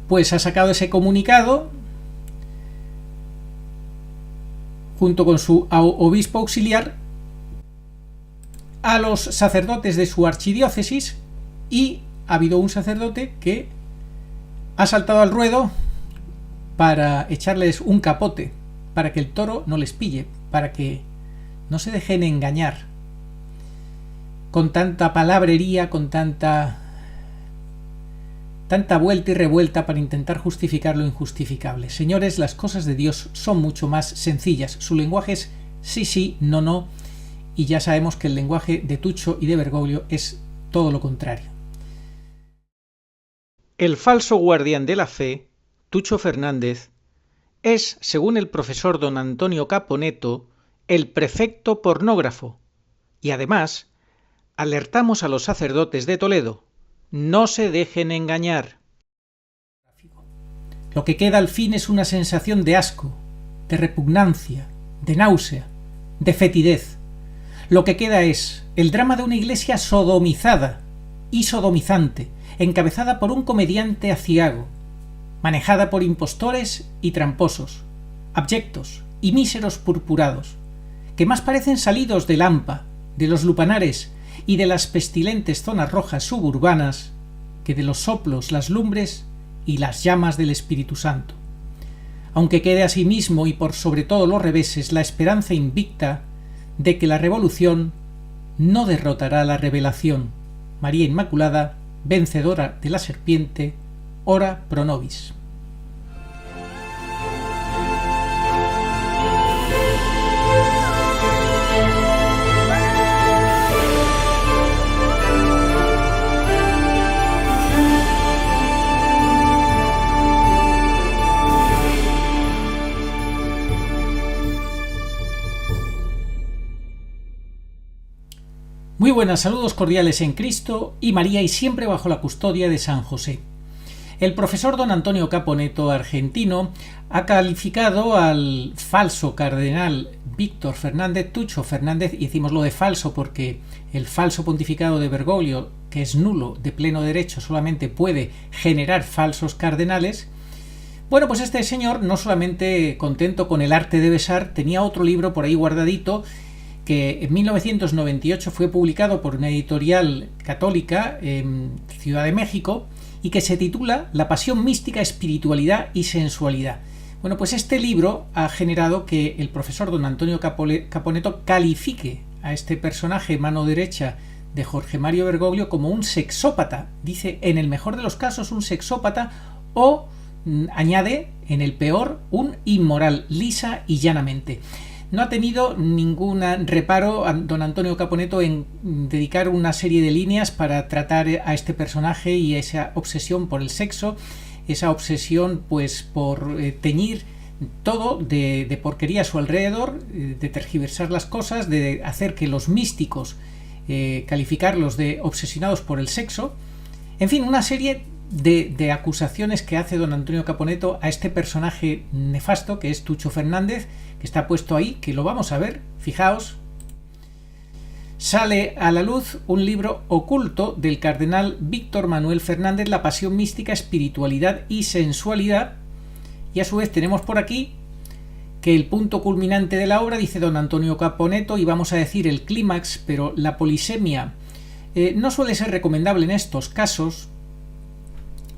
pues ha sacado ese comunicado junto con su obispo auxiliar a los sacerdotes de su archidiócesis, y ha habido un sacerdote que ha saltado al ruedo para echarles un capote, para que el toro no les pille, para que no se dejen engañar con tanta palabrería, con tanta vuelta y revuelta para intentar justificar lo injustificable. Señores, las cosas de Dios son mucho más sencillas. Su lenguaje es sí, sí, no, no, y ya sabemos que el lenguaje de Tucho y de Bergoglio es todo lo contrario. El falso guardián de la fe, Tucho Fernández, es, según el profesor don Antonio Caponetto, el prefecto pornógrafo, y además alertamos a los sacerdotes de Toledo: no se dejen engañar. Lo que queda al fin es una sensación de asco, de repugnancia, de náusea, de fetidez. Lo que queda es el drama de una iglesia sodomizada y sodomizante, encabezada por un comediante aciago, manejada por impostores y tramposos, abyectos y míseros purpurados, que más parecen salidos del hampa, de los lupanares y de las pestilentes zonas rojas suburbanas que de los soplos, las lumbres y las llamas del Espíritu Santo. Aunque quede asimismo y por sobre todo los reveses la esperanza invicta de que la revolución no derrotará la revelación. María Inmaculada, vencedora de la serpiente, ora pro nobis. Muy buenas, saludos cordiales en Cristo y María, y siempre bajo la custodia de San José. El profesor don Antonio Caponetto, argentino, ha calificado al falso cardenal Víctor Fernández, Tucho Fernández, y decimos lo de falso porque el falso pontificado de Bergoglio, que es nulo de pleno derecho, solamente puede generar falsos cardenales. Bueno, pues este señor, no solamente contento con el arte de besar, tenía otro libro por ahí guardadito que en 1998 fue publicado por una editorial católica en Ciudad de México y que se titula La pasión mística, espiritualidad y sensualidad. Bueno, pues este libro ha generado que el profesor don Antonio Caponetto califique a este personaje mano derecha de Jorge Mario Bergoglio como un sexópata. Dice, en el mejor de los casos, un sexópata, o añade, en el peor, un inmoral, lisa y llanamente. No ha tenido ningún reparo a don Antonio Caponetto en dedicar una serie de líneas para tratar a este personaje y esa obsesión por el sexo, esa obsesión pues por teñir todo de porquería a su alrededor, de tergiversar las cosas, de hacer que los místicos calificarlos de obsesionados por el sexo. En fin, una serie de acusaciones que hace don Antonio Caponetto a este personaje nefasto que es Tucho Fernández, que está puesto ahí, que lo vamos a ver. Fijaos, sale a la luz un libro oculto del cardenal Víctor Manuel Fernández, La pasión mística, espiritualidad y sensualidad, y a su vez tenemos por aquí que el punto culminante de la obra, dice don Antonio Caponetto, y vamos a decir el clímax, pero la polisemia no suele ser recomendable en estos casos,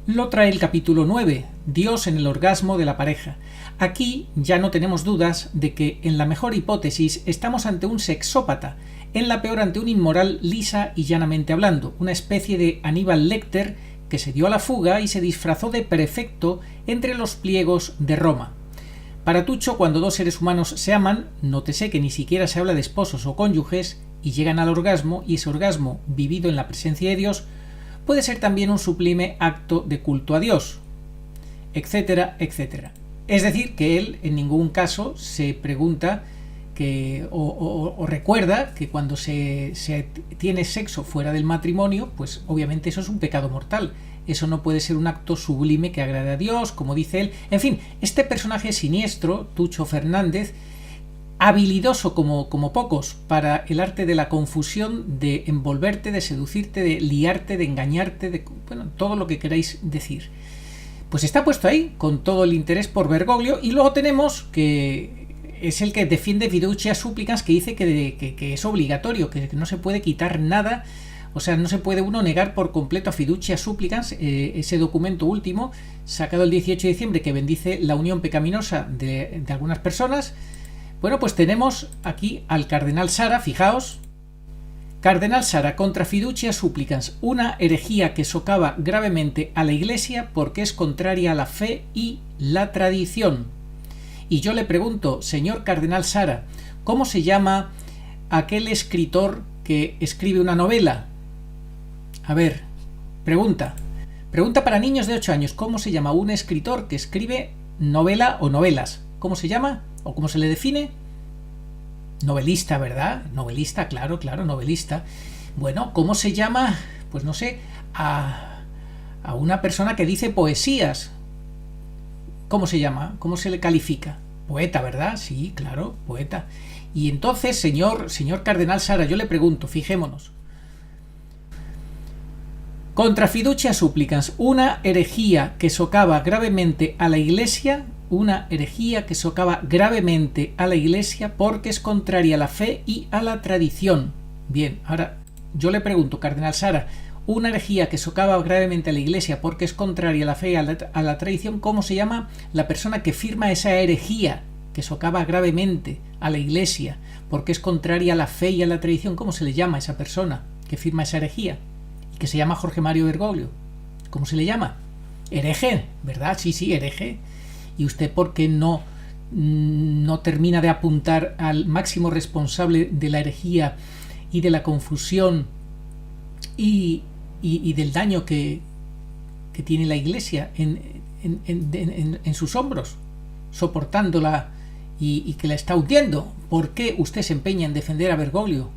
lo trae el capítulo 9, Dios en el orgasmo de la pareja. Aquí ya no tenemos dudas de que en la mejor hipótesis estamos ante un sexópata, en la peor ante un inmoral lisa y llanamente hablando, una especie de Aníbal Lecter que se dio a la fuga y se disfrazó de prefecto entre los pliegos de Roma. Para Tucho, cuando dos seres humanos se aman, nótese que ni siquiera se habla de esposos o cónyuges y llegan al orgasmo, y ese orgasmo, vivido en la presencia de Dios, puede ser también un sublime acto de culto a Dios, etcétera, etcétera. Es decir, que él en ningún caso se pregunta o recuerda que cuando se tiene sexo fuera del matrimonio, pues obviamente eso es un pecado mortal. Eso no puede ser un acto sublime que agrade a Dios, como dice él. En fin, este personaje siniestro, Tucho Fernández, habilidoso como pocos para el arte de la confusión, de envolverte, de seducirte, de liarte, de engañarte, de todo lo que queráis decir. pues está puesto ahí, con todo el interés por Bergoglio. Y luego tenemos que es el que defiende fiducia supplicans, que dice que es obligatorio, que no se puede quitar nada, o sea, no se puede uno negar por completo a fiducia supplicans, ese documento último, sacado el 18 de diciembre, que bendice la unión pecaminosa de algunas personas. Bueno, pues tenemos aquí al cardenal Sara, fijaos. Cardenal Sara contra fiducia supplicans, una herejía que socava gravemente a la Iglesia porque es contraria a la fe y la tradición. Y yo le pregunto, señor cardenal Sara, ¿cómo se llama aquel escritor que escribe una novela? A ver, pregunta para niños de 8 años, ¿cómo se llama un escritor que escribe novela o novelas? ¿Cómo se llama o cómo se le define? Novelista, ¿verdad? Novelista, claro, novelista. Bueno, ¿cómo se llama? Pues no sé, a una persona que dice poesías. ¿Cómo se llama? ¿Cómo se le califica? Poeta, ¿verdad? Sí, claro, poeta. Y entonces, señor cardenal Sara, yo le pregunto, fijémonos. Contra fiducia supplicans, una herejía que socava gravemente a la Iglesia, porque es contraria a la fe y a la tradición. Bien, ahora yo le pregunto, cardenal Sara, una herejía que socava gravemente a la Iglesia porque es contraria a la fe y a la tradición, ¿cómo se llama la persona que firma esa herejía que socava gravemente a la Iglesia porque es contraria a la fe y a la tradición? ¿Cómo se le llama a esa persona que firma esa herejía? Y que se llama Jorge Mario Bergoglio. ¿Cómo se le llama? Hereje, ¿verdad? Sí, hereje. ¿Y usted por qué no termina de apuntar al máximo responsable de la herejía y de la confusión y del daño que tiene la Iglesia en sus hombros, soportándola y que la está hundiendo? ¿Por qué usted se empeña en defender a Bergoglio?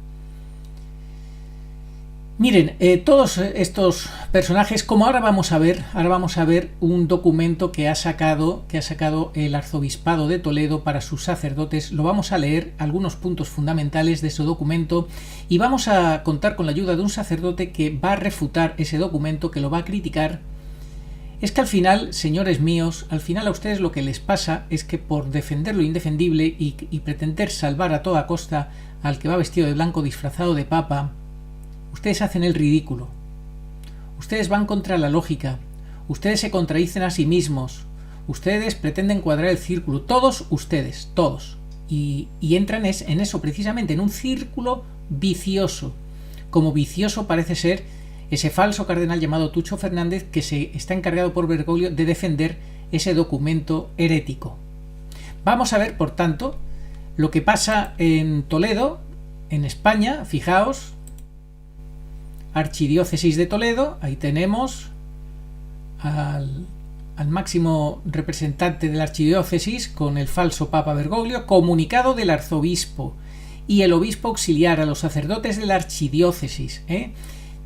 Miren, todos estos personajes, como ahora vamos a ver un documento que ha sacado el Arzobispado de Toledo para sus sacerdotes. Lo vamos a leer, algunos puntos fundamentales de ese documento, y vamos a contar con la ayuda de un sacerdote que va a refutar ese documento, que lo va a criticar. Es que al final, señores míos, a ustedes lo que les pasa es que por defender lo indefendible y pretender salvar a toda costa al que va vestido de blanco disfrazado de papa, ustedes hacen el ridículo. Ustedes van contra la lógica. Ustedes se contradicen a sí mismos. Ustedes pretenden cuadrar el círculo. Todos ustedes, todos. Y entran en eso precisamente, en un círculo vicioso. Como vicioso parece ser ese falso cardenal llamado Tucho Fernández, que se está encargado por Bergoglio de defender ese documento herético. Vamos a ver, por tanto, lo que pasa en Toledo, en España. Fijaos, Archidiócesis de Toledo, ahí tenemos al máximo representante de la archidiócesis con el falso Papa Bergoglio. Comunicado del arzobispo y el obispo auxiliar a los sacerdotes de la archidiócesis,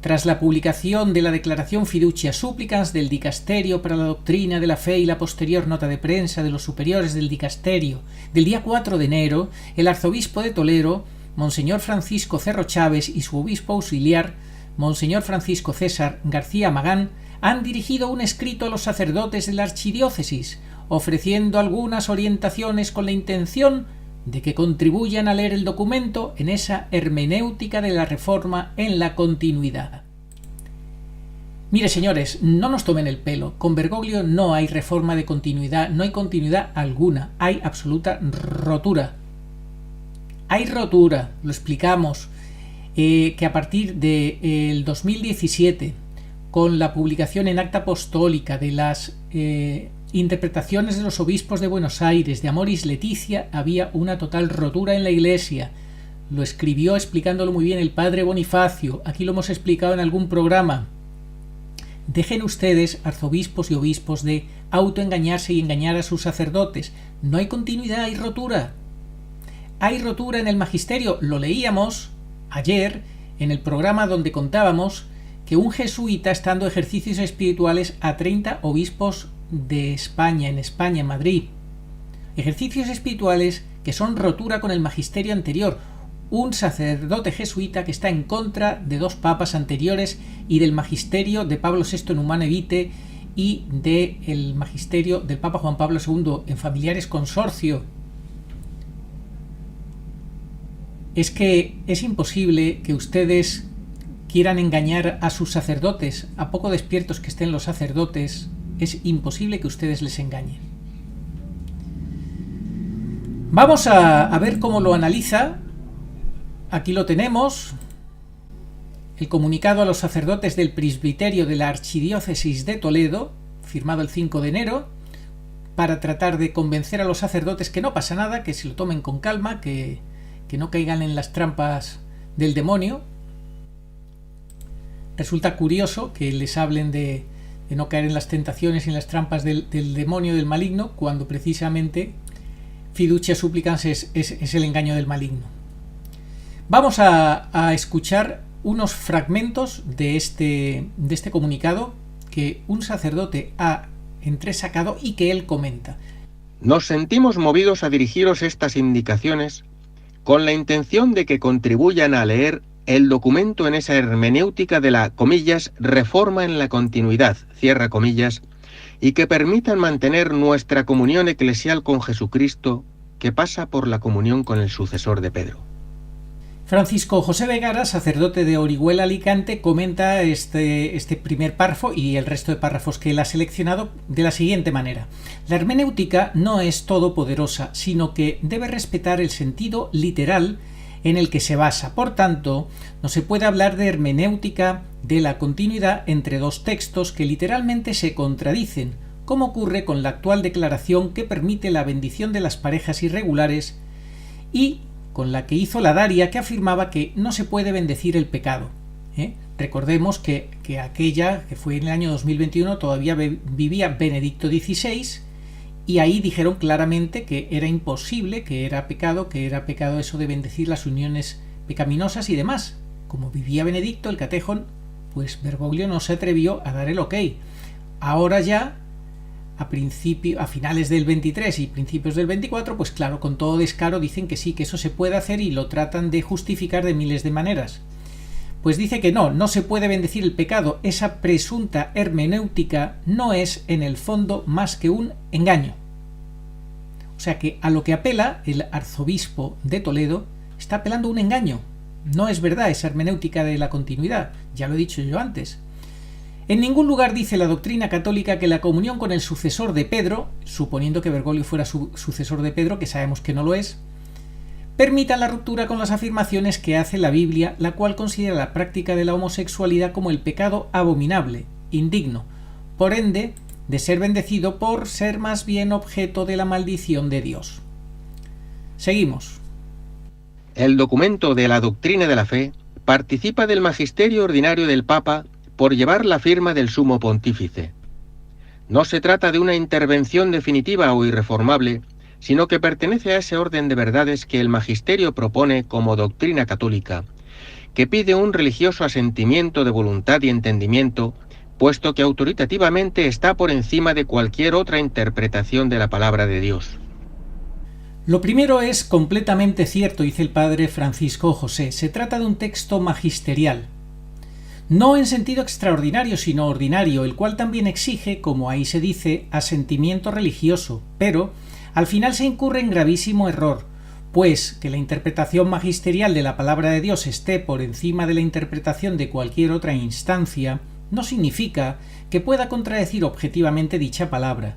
tras la publicación de la declaración fiducia supplicans del Dicasterio para la Doctrina de la Fe y la posterior nota de prensa de los superiores del Dicasterio del día 4 de enero, el arzobispo de Toledo, Monseñor Francisco Cerro Chávez, y su obispo auxiliar, Monseñor Francisco César García Magán, han dirigido un escrito a los sacerdotes de la archidiócesis, ofreciendo algunas orientaciones con la intención de que contribuyan a leer el documento en esa hermenéutica de la Reforma en la continuidad. Mire, señores, no nos tomen el pelo. Con Bergoglio no hay reforma de continuidad, no hay continuidad alguna, hay absoluta rotura. Hay rotura, lo explicamos. Que a partir del 2017, con la publicación en Acta Apostólica de las interpretaciones de los obispos de Buenos Aires, de Amoris Laetitia, había una total rotura en la Iglesia. Lo escribió explicándolo muy bien el padre Bonifacio. Aquí lo hemos explicado en algún programa. Dejen ustedes, arzobispos y obispos, de autoengañarse y engañar a sus sacerdotes. No hay continuidad, hay rotura. Hay rotura en el magisterio. Lo leíamos ayer en el programa donde contábamos que un jesuita está dando ejercicios espirituales a 30 obispos de España, en Madrid. Ejercicios espirituales que son rotura con el magisterio anterior. Un sacerdote jesuita que está en contra de 2 papas anteriores y del magisterio de Pablo VI en Humane Vitae y del magisterio del Papa Juan Pablo II en Familiares Consorcio. Es que es imposible que ustedes quieran engañar a sus sacerdotes, a poco despiertos que estén los sacerdotes, es imposible que ustedes les engañen. Vamos a ver cómo lo analiza. Aquí lo tenemos. El comunicado a los sacerdotes del presbiterio de la Archidiócesis de Toledo, firmado el 5 de enero, para tratar de convencer a los sacerdotes que no pasa nada, que se lo tomen con calma, que no caigan en las trampas del demonio. Resulta curioso que les hablen de no caer en las tentaciones y en las trampas del demonio, del maligno, cuando precisamente fiducia supplicans es el engaño del maligno. Vamos a escuchar unos fragmentos de este comunicado que un sacerdote ha entresacado y que él comenta. Nos sentimos movidos a dirigiros estas indicaciones con la intención de que contribuyan a leer el documento en esa hermenéutica de la, comillas, reforma en la continuidad, cierra comillas, y que permitan mantener nuestra comunión eclesial con Jesucristo, que pasa por la comunión con el sucesor de Pedro. Francisco José Vegara, sacerdote de Orihuela, Alicante, comenta este primer párrafo y el resto de párrafos que él ha seleccionado de la siguiente manera. La hermenéutica no es todopoderosa, sino que debe respetar el sentido literal en el que se basa. Por tanto, no se puede hablar de hermenéutica de la continuidad entre dos textos que literalmente se contradicen, como ocurre con la actual declaración que permite la bendición de las parejas irregulares y con la que hizo la Daria, que afirmaba que no se puede bendecir el pecado. Recordemos que aquella, que fue en el año 2021, todavía vivía Benedicto XVI, y ahí dijeron claramente que era imposible, que era pecado eso de bendecir las uniones pecaminosas y demás. Como vivía Benedicto, el catejón, pues Bergoglio no se atrevió a dar el ok. Ahora ya, a finales del 23 y principios del 24, pues claro, con todo descaro dicen que sí, que eso se puede hacer y lo tratan de justificar de miles de maneras. Pues dice que no se puede bendecir el pecado. Esa presunta hermenéutica no es en el fondo más que un engaño. O sea que a lo que apela el arzobispo de Toledo está apelando a un engaño. No es verdad esa hermenéutica de la continuidad, ya lo he dicho yo antes. En ningún lugar dice la doctrina católica que la comunión con el sucesor de Pedro, suponiendo que Bergoglio fuera su sucesor de Pedro, que sabemos que no lo es, permita la ruptura con las afirmaciones que hace la Biblia, la cual considera la práctica de la homosexualidad como el pecado abominable, indigno, por ende, de ser bendecido por ser más bien objeto de la maldición de Dios. Seguimos. El documento de la doctrina de la fe participa del magisterio ordinario del Papa por llevar la firma del Sumo Pontífice. No se trata de una intervención definitiva o irreformable, sino que pertenece a ese orden de verdades que el magisterio propone como doctrina católica, que pide un religioso asentimiento de voluntad y entendimiento, puesto que autoritativamente está por encima de cualquier otra interpretación de la palabra de Dios. Lo primero es completamente cierto, dice el padre Francisco José. Se trata de un texto magisterial. No en sentido extraordinario, sino ordinario, el cual también exige, como ahí se dice, asentimiento religioso, pero al final se incurre en gravísimo error, pues que la interpretación magisterial de la palabra de Dios esté por encima de la interpretación de cualquier otra instancia, no significa que pueda contradecir objetivamente dicha palabra,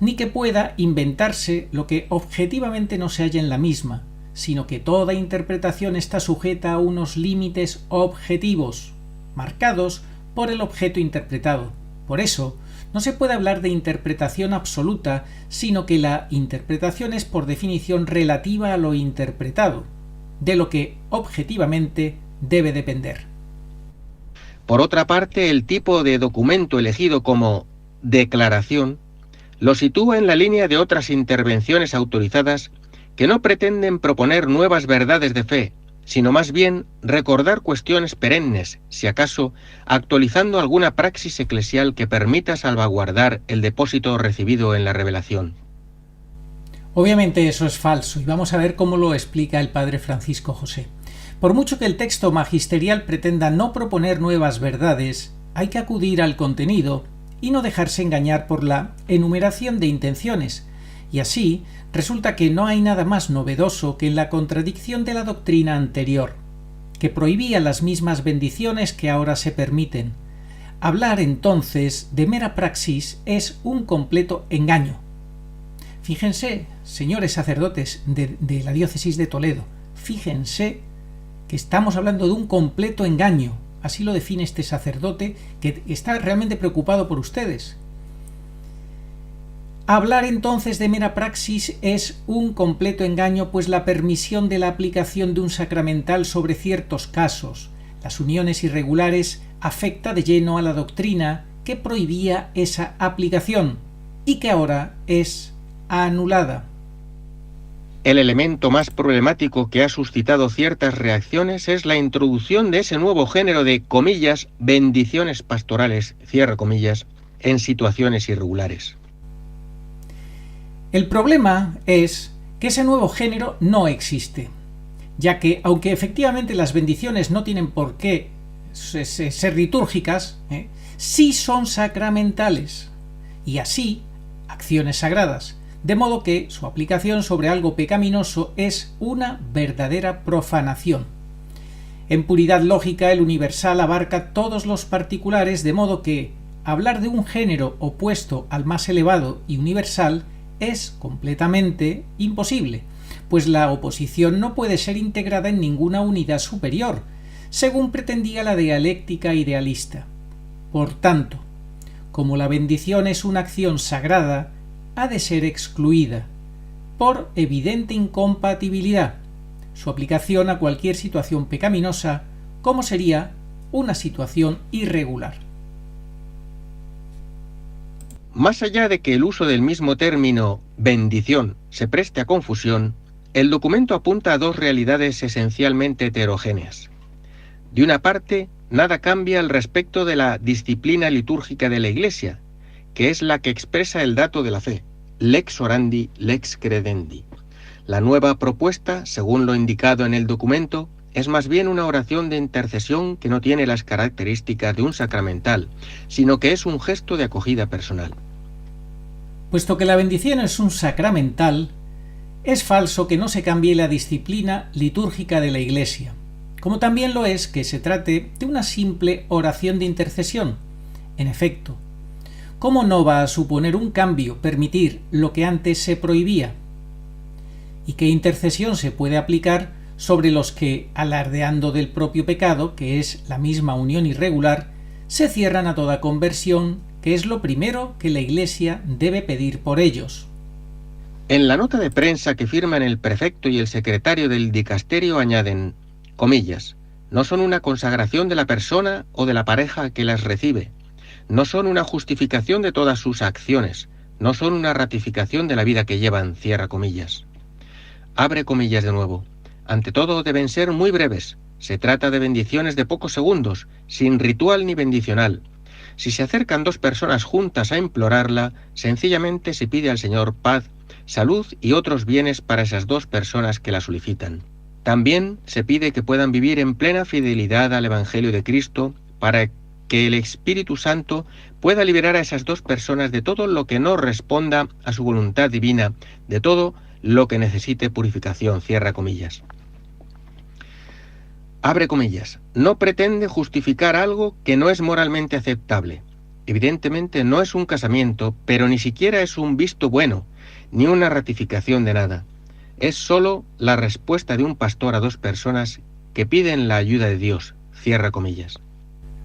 ni que pueda inventarse lo que objetivamente no se halla en la misma, sino que toda interpretación está sujeta a unos límites objetivos, marcados por el objeto interpretado. Por eso, no se puede hablar de interpretación absoluta, sino que la interpretación es por definición relativa a lo interpretado, de lo que objetivamente debe depender. Por otra parte, el tipo de documento elegido como declaración lo sitúa en la línea de otras intervenciones autorizadas que no pretenden proponer nuevas verdades de fe, sino más bien recordar cuestiones perennes, si acaso actualizando alguna praxis eclesial que permita salvaguardar el depósito recibido en la revelación. Obviamente eso es falso, y vamos a ver cómo lo explica el padre Francisco José. Por mucho que el texto magisterial pretenda no proponer nuevas verdades, hay que acudir al contenido y no dejarse engañar por la enumeración de intenciones, y así resulta que no hay nada más novedoso que la contradicción de la doctrina anterior, que prohibía las mismas bendiciones que ahora se permiten. Hablar entonces de mera praxis es un completo engaño. Fíjense, señores sacerdotes de la diócesis de Toledo, fíjense que estamos hablando de un completo engaño. Así lo define este sacerdote que está realmente preocupado por ustedes. Hablar entonces de mera praxis es un completo engaño, pues la permisión de la aplicación de un sacramental sobre ciertos casos, las uniones irregulares, afecta de lleno a la doctrina que prohibía esa aplicación y que ahora es anulada. El elemento más problemático que ha suscitado ciertas reacciones es la introducción de ese nuevo género de, comillas, bendiciones pastorales, cierra comillas, en situaciones irregulares. El problema es que ese nuevo género no existe, ya que, aunque efectivamente las bendiciones no tienen por qué ser litúrgicas, sí son sacramentales, y así acciones sagradas, de modo que su aplicación sobre algo pecaminoso es una verdadera profanación. En puridad lógica, el universal abarca todos los particulares, de modo que hablar de un género opuesto al más elevado y universal es completamente imposible, pues la oposición no puede ser integrada en ninguna unidad superior, según pretendía la dialéctica idealista. Por tanto, como la bendición es una acción sagrada, ha de ser excluida, por evidente incompatibilidad, su aplicación a cualquier situación pecaminosa, como sería una situación irregular. Más allá de que el uso del mismo término bendición se preste a confusión, el documento apunta a dos realidades esencialmente heterogéneas. De una parte, nada cambia al respecto de la disciplina litúrgica de la Iglesia, que es la que expresa el dato de la fe, lex orandi, lex credendi. La nueva propuesta, según lo indicado en el documento, es más bien una oración de intercesión que no tiene las características de un sacramental, sino que es un gesto de acogida personal. Puesto que la bendición es un sacramental, es falso que no se cambie la disciplina litúrgica de la Iglesia, como también lo es que se trate de una simple oración de intercesión. En efecto, ¿cómo no va a suponer un cambio permitir lo que antes se prohibía? ¿Y qué intercesión se puede aplicar sobre los que, alardeando del propio pecado, que es la misma unión irregular, se cierran a toda conversión, que es lo primero que la Iglesia debe pedir por ellos? En la nota de prensa que firman el prefecto y el secretario del dicasterio añaden, comillas, no son una consagración de la persona o de la pareja que las recibe, no son una justificación de todas sus acciones, no son una ratificación de la vida que llevan, cierra comillas. Abre comillas de nuevo. Ante todo deben ser muy breves. Se trata de bendiciones de pocos segundos, sin ritual ni bendicional. Si se acercan dos personas juntas a implorarla, sencillamente se pide al Señor paz, salud y otros bienes para esas dos personas que la solicitan. También se pide que puedan vivir en plena fidelidad al Evangelio de Cristo para que el Espíritu Santo pueda liberar a esas dos personas de todo lo que no responda a su voluntad divina, de todo lo que necesite purificación, cierra comillas. Abre comillas. No pretende justificar algo que no es moralmente aceptable. Evidentemente no es un casamiento, pero ni siquiera es un visto bueno, ni una ratificación de nada. Es sólo la respuesta de un pastor a dos personas que piden la ayuda de Dios, cierra comillas.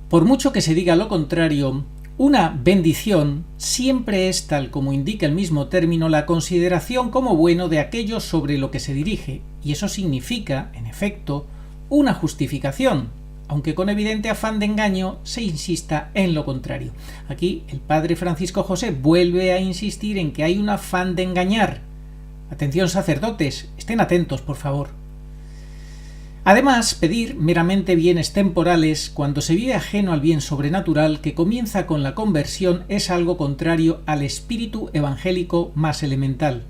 Por mucho que se diga lo contrario, una bendición siempre es, tal como indica el mismo término, la consideración como bueno de aquello sobre lo que se dirige, y eso significa, en efecto, una justificación, aunque con evidente afán de engaño se insista en lo contrario. Aquí el padre Francisco José vuelve a insistir en que hay un afán de engañar. Atención sacerdotes, estén atentos, por favor. Además, pedir meramente bienes temporales cuando se vive ajeno al bien sobrenatural que comienza con la conversión es algo contrario al espíritu evangélico más elemental.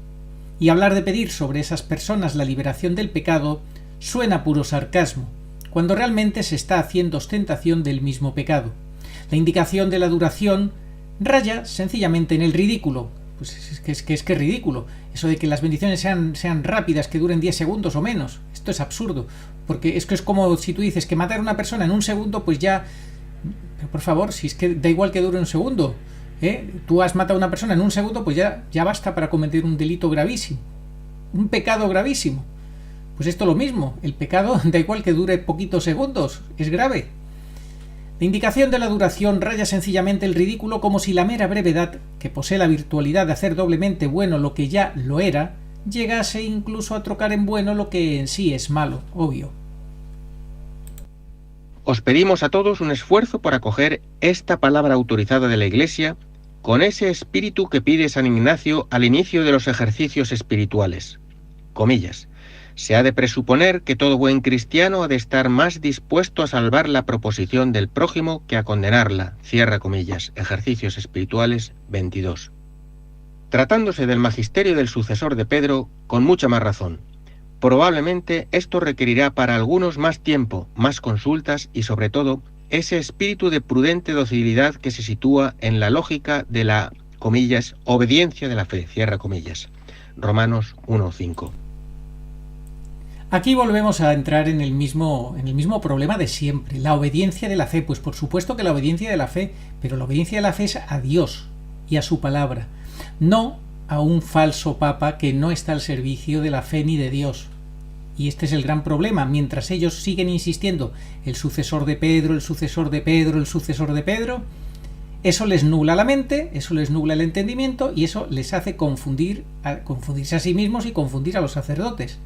Y hablar de pedir sobre esas personas la liberación del pecado suena puro sarcasmo, cuando realmente se está haciendo ostentación del mismo pecado. La indicación de la duración raya sencillamente en el ridículo. Pues es que es ridículo. Eso de que las bendiciones sean rápidas, que duren 10 segundos o menos. Esto es absurdo. Porque es que es como si tú dices que matar a una persona en un segundo, pues ya... Pero por favor, si es que da igual que dure un segundo. Tú has matado a una persona en un segundo, pues ya basta para cometer un delito gravísimo. Un pecado gravísimo. Pues esto lo mismo. El pecado da igual que dure poquitos segundos. Es grave. La indicación de la duración raya sencillamente el ridículo, como si la mera brevedad, que posee la virtualidad de hacer doblemente bueno lo que ya lo era, llegase incluso a trocar en bueno lo que en sí es malo, obvio. Os pedimos a todos un esfuerzo por acoger esta palabra autorizada de la Iglesia con ese espíritu que pide San Ignacio al inicio de los ejercicios espirituales. Comillas. Se ha de presuponer que todo buen cristiano ha de estar más dispuesto a salvar la proposición del prójimo que a condenarla. Cierra comillas. Ejercicios espirituales 22. Tratándose del magisterio del sucesor de Pedro, con mucha más razón. Probablemente esto requerirá para algunos más tiempo, más consultas y sobre todo ese espíritu de prudente docilidad que se sitúa en la lógica de la, comillas, obediencia de la fe. Cierra comillas. Romanos 1:5. Aquí volvemos a entrar en el mismo problema de siempre, la obediencia de la fe. Pues por supuesto que la obediencia de la fe, pero la obediencia de la fe es a Dios y a su palabra, no a un falso papa que no está al servicio de la fe ni de Dios. Y este es el gran problema. Mientras ellos siguen insistiendo, el sucesor de Pedro, el sucesor de Pedro, el sucesor de Pedro, eso les nubla la mente, eso les nubla el entendimiento y eso les hace confundirse a sí mismos y confundir a los sacerdotes.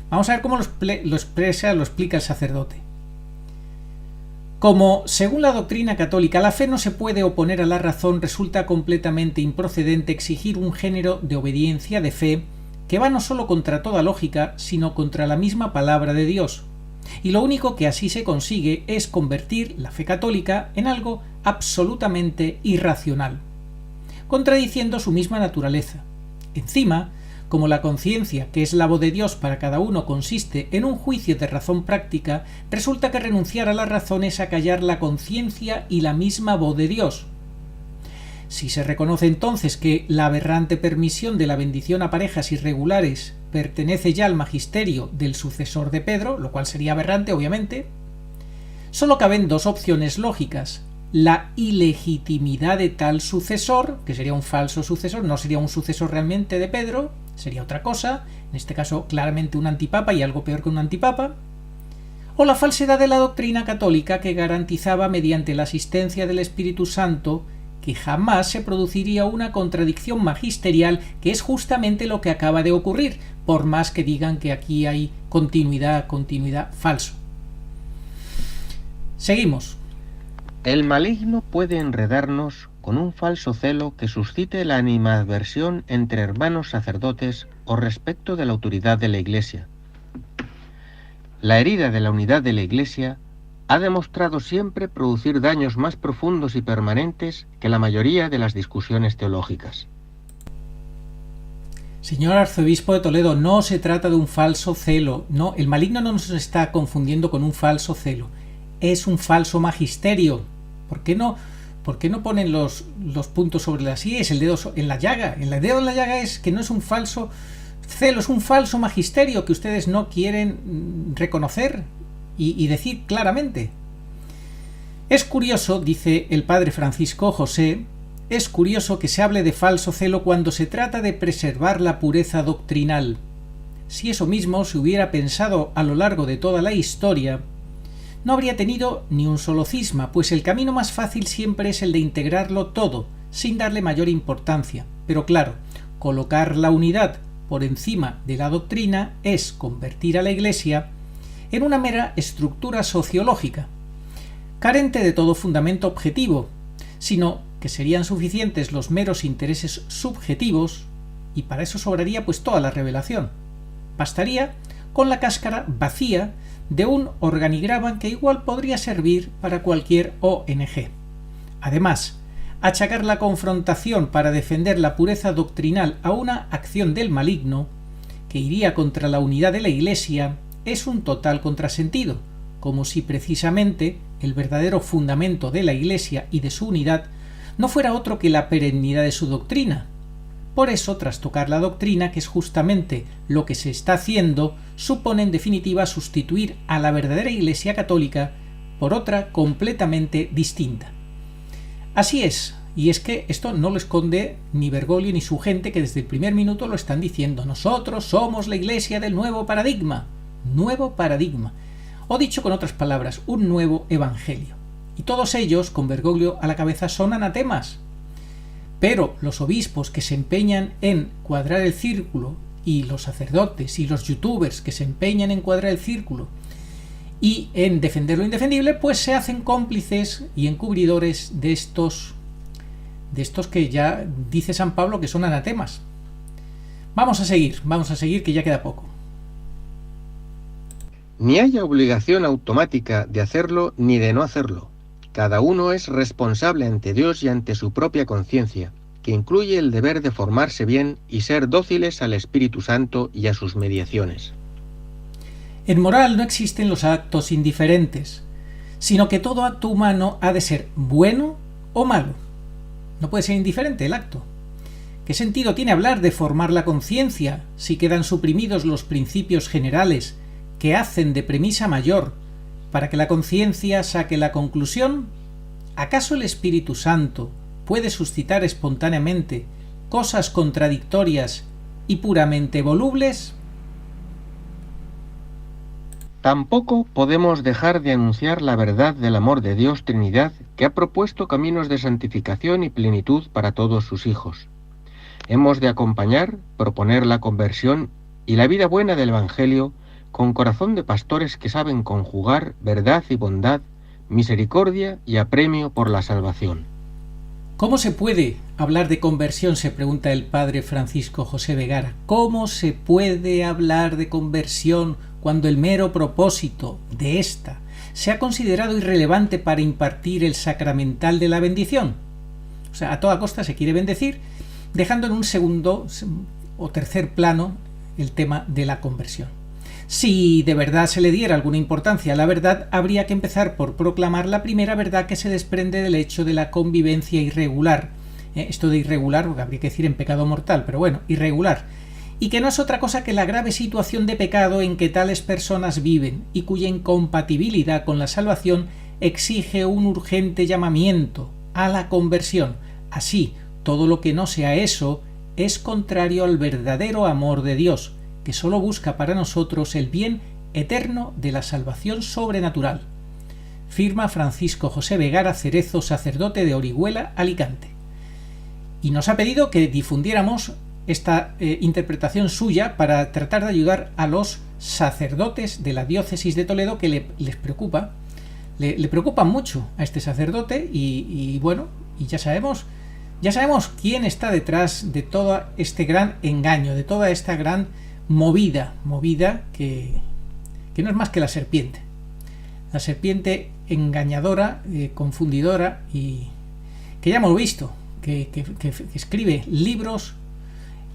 Vamos a ver cómo lo explica el sacerdote. Como, según la doctrina católica, la fe no se puede oponer a la razón, resulta completamente improcedente exigir un género de obediencia de fe que va no solo contra toda lógica, sino contra la misma palabra de Dios. Y lo único que así se consigue es convertir la fe católica en algo absolutamente irracional, contradiciendo su misma naturaleza. Encima, como la conciencia, que es la voz de Dios para cada uno, consiste en un juicio de razón práctica, resulta que renunciar a la razón es acallar la conciencia y la misma voz de Dios. Si se reconoce entonces que la aberrante permisión de la bendición a parejas irregulares pertenece ya al magisterio del sucesor de Pedro, lo cual sería aberrante, obviamente, solo caben dos opciones lógicas: la ilegitimidad de tal sucesor, que sería un falso sucesor, no sería un sucesor realmente de Pedro, sería otra cosa, en este caso claramente un antipapa y algo peor que un antipapa, o la falsedad de la doctrina católica que garantizaba mediante la asistencia del Espíritu Santo que jamás se produciría una contradicción magisterial, que es justamente lo que acaba de ocurrir, por más que digan que aquí hay continuidad, falso. Seguimos. El maligno puede enredarnos con un falso celo que suscite la animadversión entre hermanos sacerdotes o respecto de la autoridad de la Iglesia. La herida de la unidad de la Iglesia ha demostrado siempre producir daños más profundos y permanentes que la mayoría de las discusiones teológicas. Señor arzobispo de Toledo, no se trata de un falso celo, no, el maligno no nos está confundiendo con un falso celo, es un falso magisterio. ¿Por qué no ponen los puntos sobre las íes, el dedo en la llaga? El dedo en la llaga es que no es un falso celo, es un falso magisterio que ustedes no quieren reconocer y decir claramente. Es curioso, dice el padre Francisco José, es curioso que se hable de falso celo cuando se trata de preservar la pureza doctrinal. Si eso mismo se hubiera pensado a lo largo de toda la historia, no habría tenido ni un solo cisma, pues el camino más fácil siempre es el de integrarlo todo, sin darle mayor importancia. Pero claro, colocar la unidad por encima de la doctrina es convertir a la Iglesia en una mera estructura sociológica, carente de todo fundamento objetivo, sino que serían suficientes los meros intereses subjetivos, y para eso sobraría pues toda la revelación. Bastaría con la cáscara vacía de un organigrama que igual podría servir para cualquier ONG. Además, achacar la confrontación para defender la pureza doctrinal a una acción del maligno, que iría contra la unidad de la Iglesia, es un total contrasentido, como si precisamente el verdadero fundamento de la Iglesia y de su unidad no fuera otro que la perennidad de su doctrina. Por eso, tras tocar la doctrina, que es justamente lo que se está haciendo, supone en definitiva sustituir a la verdadera Iglesia católica por otra completamente distinta. Así es, y es que esto no lo esconde ni Bergoglio ni su gente, que desde el primer minuto lo están diciendo: nosotros somos la Iglesia del nuevo paradigma, o dicho con otras palabras, un nuevo evangelio. Y todos ellos, con Bergoglio a la cabeza, son anatemas. Pero los obispos que se empeñan en cuadrar el círculo, y los sacerdotes y los youtubers que se empeñan en cuadrar el círculo y en defender lo indefendible, pues se hacen cómplices y encubridores de estos que ya dice San Pablo que son anatemas. Vamos a seguir, que ya queda poco. Ni hay obligación automática de hacerlo ni de no hacerlo. Cada uno es responsable ante Dios y ante su propia conciencia, que incluye el deber de formarse bien y ser dóciles al Espíritu Santo y a sus mediaciones. En moral no existen los actos indiferentes, sino que todo acto humano ha de ser bueno o malo. No puede ser indiferente el acto. ¿Qué sentido tiene hablar de formar la conciencia si quedan suprimidos los principios generales que hacen de premisa mayor para que la conciencia saque la conclusión? ¿Acaso el Espíritu Santo puede suscitar espontáneamente cosas contradictorias y puramente volubles? Tampoco podemos dejar de anunciar la verdad del amor de Dios Trinidad, que ha propuesto caminos de santificación y plenitud para todos sus hijos. Hemos de acompañar, proponer la conversión y la vida buena del Evangelio con corazón de pastores que saben conjugar verdad y bondad, misericordia y apremio por la salvación. ¿Cómo se puede hablar de conversión?, se pregunta el padre Francisco José Vergara. ¿Cómo se puede hablar de conversión cuando el mero propósito de ésta se ha considerado irrelevante para impartir el sacramental de la bendición? O sea, a toda costa se quiere bendecir, dejando en un segundo o tercer plano el tema de la conversión. Si de verdad se le diera alguna importancia a la verdad, habría que empezar por proclamar la primera verdad que se desprende del hecho de la convivencia irregular. Esto de irregular, porque habría que decir en pecado mortal, pero bueno, irregular. Y que no es otra cosa que la grave situación de pecado en que tales personas viven y cuya incompatibilidad con la salvación exige un urgente llamamiento a la conversión. Así, todo lo que no sea eso es contrario al verdadero amor de Dios, que solo busca para nosotros el bien eterno de la salvación sobrenatural. Firma Francisco José Vergara Cerezo, sacerdote de Orihuela, Alicante. Y nos ha pedido que difundiéramos esta interpretación suya para tratar de ayudar a los sacerdotes de la diócesis de Toledo, que les preocupa. Le preocupa mucho a este sacerdote y bueno, y ya sabemos quién está detrás de todo este gran engaño, de toda esta gran movida que no es más que la serpiente engañadora, confundidora, y que ya hemos visto, que escribe libros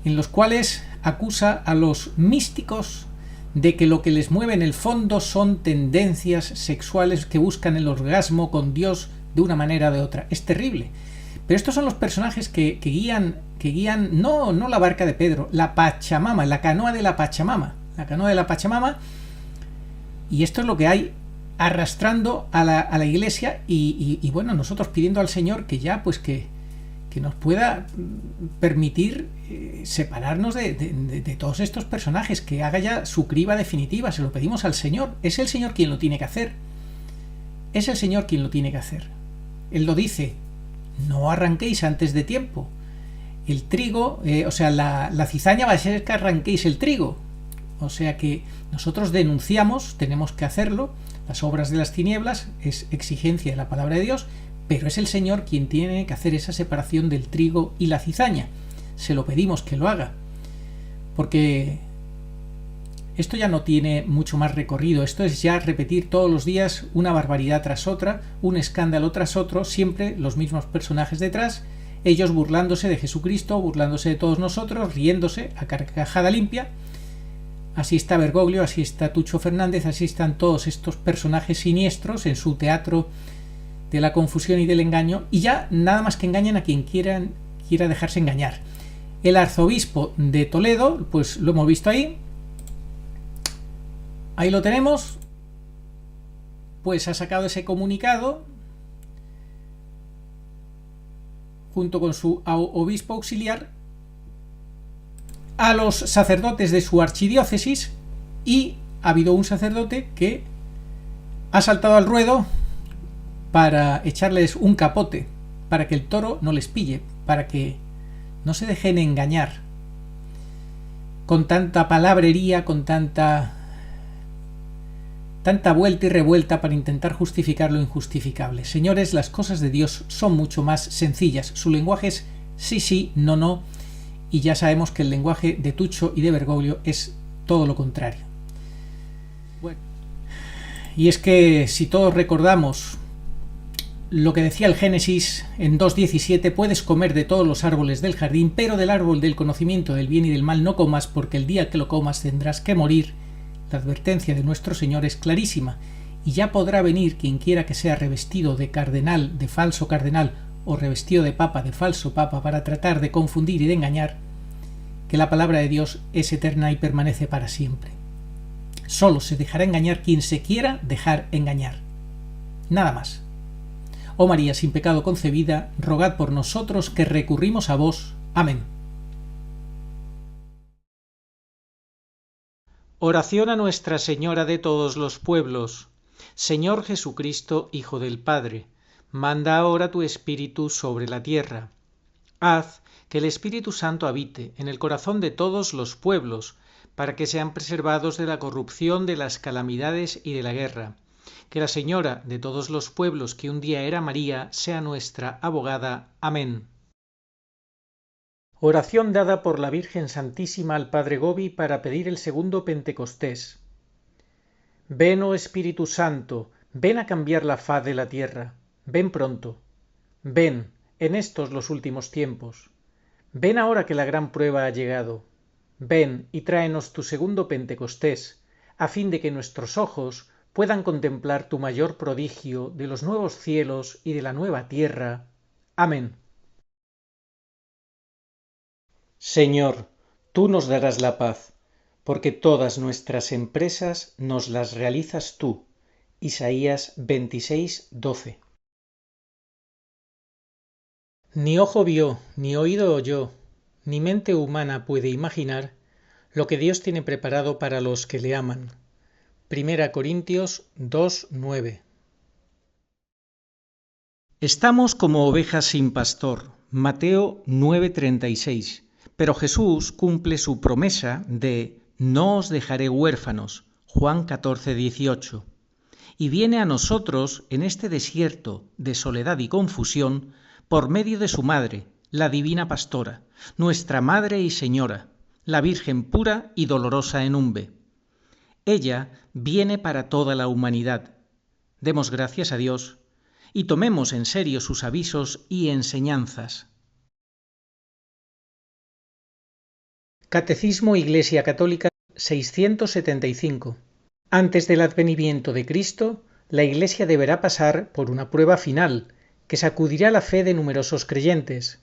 en los cuales acusa a los místicos de que lo que les mueve en el fondo son tendencias sexuales que buscan el orgasmo con Dios de una manera o de otra. Es terrible. Pero estos son los personajes que guían no la barca de Pedro, la Pachamama, la canoa de la Pachamama. Y esto es lo que hay arrastrando a la Iglesia y bueno, nosotros pidiendo al Señor que ya pues que nos pueda permitir separarnos de todos estos personajes, que haga ya su criba definitiva. Se lo pedimos al Señor. Es el Señor quien lo tiene que hacer. Él lo dice: no arranquéis antes de tiempo el trigo, la cizaña va a ser que arranquéis el trigo. O sea que nosotros denunciamos, tenemos que hacerlo. Las obras de las tinieblas es exigencia de la palabra de Dios, pero es el Señor quien tiene que hacer esa separación del trigo y la cizaña. Se lo pedimos que lo haga, porque esto ya no tiene mucho más recorrido. Esto es ya repetir todos los días una barbaridad tras otra, un escándalo tras otro, siempre los mismos personajes detrás, ellos burlándose de Jesucristo, burlándose de todos nosotros, riéndose a carcajada limpia. Así está Bergoglio, así está Tucho Fernández, así están todos estos personajes siniestros en su teatro de la confusión y del engaño, y ya nada más que engañan a quien quiera dejarse engañar. El arzobispo de Toledo, pues lo hemos visto ahí lo tenemos, pues ha sacado ese comunicado junto con su obispo auxiliar a los sacerdotes de su archidiócesis, y ha habido un sacerdote que ha saltado al ruedo para echarles un capote, para que el toro no les pille, para que no se dejen engañar con tanta palabrería, con tanta vuelta y revuelta para intentar justificar lo injustificable. Señores, las cosas de Dios son mucho más sencillas. Su lenguaje es sí, sí, no, no, y ya sabemos que el lenguaje de Tucho y de Bergoglio es todo lo contrario. Bueno, y es que si todos recordamos lo que decía el Génesis en 2:17, puedes comer de todos los árboles del jardín, pero del árbol del conocimiento del bien y del mal no comas, porque el día que lo comas tendrás que morir. La advertencia de nuestro Señor es clarísima, y ya podrá venir quien quiera que sea revestido de cardenal, de falso cardenal, o revestido de papa, de falso papa, para tratar de confundir y de engañar, que la palabra de Dios es eterna y permanece para siempre. Solo se dejará engañar quien se quiera dejar engañar. Nada más. Oh María, sin pecado concebida, rogad por nosotros que recurrimos a vos. Amén. Oración a Nuestra Señora de todos los pueblos. Señor Jesucristo, Hijo del Padre, manda ahora tu Espíritu sobre la tierra. Haz que el Espíritu Santo habite en el corazón de todos los pueblos, para que sean preservados de la corrupción, de las calamidades y de la guerra. Que la Señora de todos los pueblos, que un día era María, sea nuestra abogada. Amén. Oración dada por la Virgen Santísima al Padre Gobi para pedir el segundo Pentecostés. Ven, oh Espíritu Santo, ven a cambiar la faz de la tierra. Ven pronto. Ven, en estos los últimos tiempos. Ven ahora que la gran prueba ha llegado. Ven y tráenos tu segundo Pentecostés, a fin de que nuestros ojos puedan contemplar tu mayor prodigio de los nuevos cielos y de la nueva tierra. Amén. Señor, tú nos darás la paz, porque todas nuestras empresas nos las realizas tú. Isaías 26:12. Ni ojo vio, ni oído oyó, ni mente humana puede imaginar lo que Dios tiene preparado para los que le aman. 1 Corintios 2:9. Estamos como ovejas sin pastor. Mateo 9:36. Pero Jesús cumple su promesa de no os dejaré huérfanos. Juan 14:18. Y viene a nosotros en este desierto de soledad y confusión por medio de su madre, la divina pastora, nuestra Madre y Señora, la Virgen pura y dolorosa en Umbe. Ella viene para toda la humanidad. Demos gracias a Dios y tomemos en serio sus avisos y enseñanzas. Catecismo Iglesia Católica 675. Antes del advenimiento de Cristo, la Iglesia deberá pasar por una prueba final que sacudirá la fe de numerosos creyentes.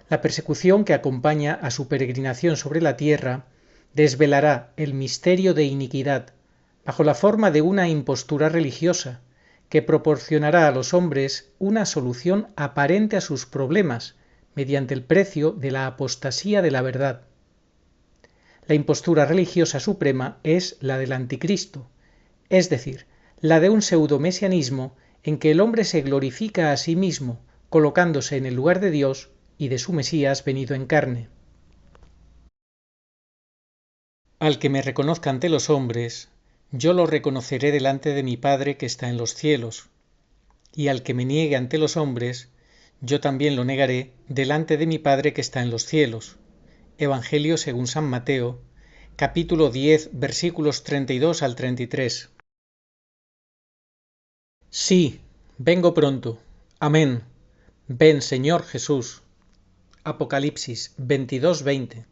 La persecución que acompaña a su peregrinación sobre la tierra desvelará el misterio de iniquidad bajo la forma de una impostura religiosa que proporcionará a los hombres una solución aparente a sus problemas mediante el precio de la apostasía de la verdad. La impostura religiosa suprema es la del anticristo, es decir, la de un pseudomesianismo en que el hombre se glorifica a sí mismo, colocándose en el lugar de Dios y de su Mesías venido en carne. Al que me reconozca ante los hombres, yo lo reconoceré delante de mi Padre que está en los cielos, y al que me niegue ante los hombres, yo también lo negaré delante de mi Padre que está en los cielos. Evangelio según San Mateo, capítulo 10, versículos 32 al 33. Sí, vengo pronto. Amén. Ven, Señor Jesús. Apocalipsis 22:20.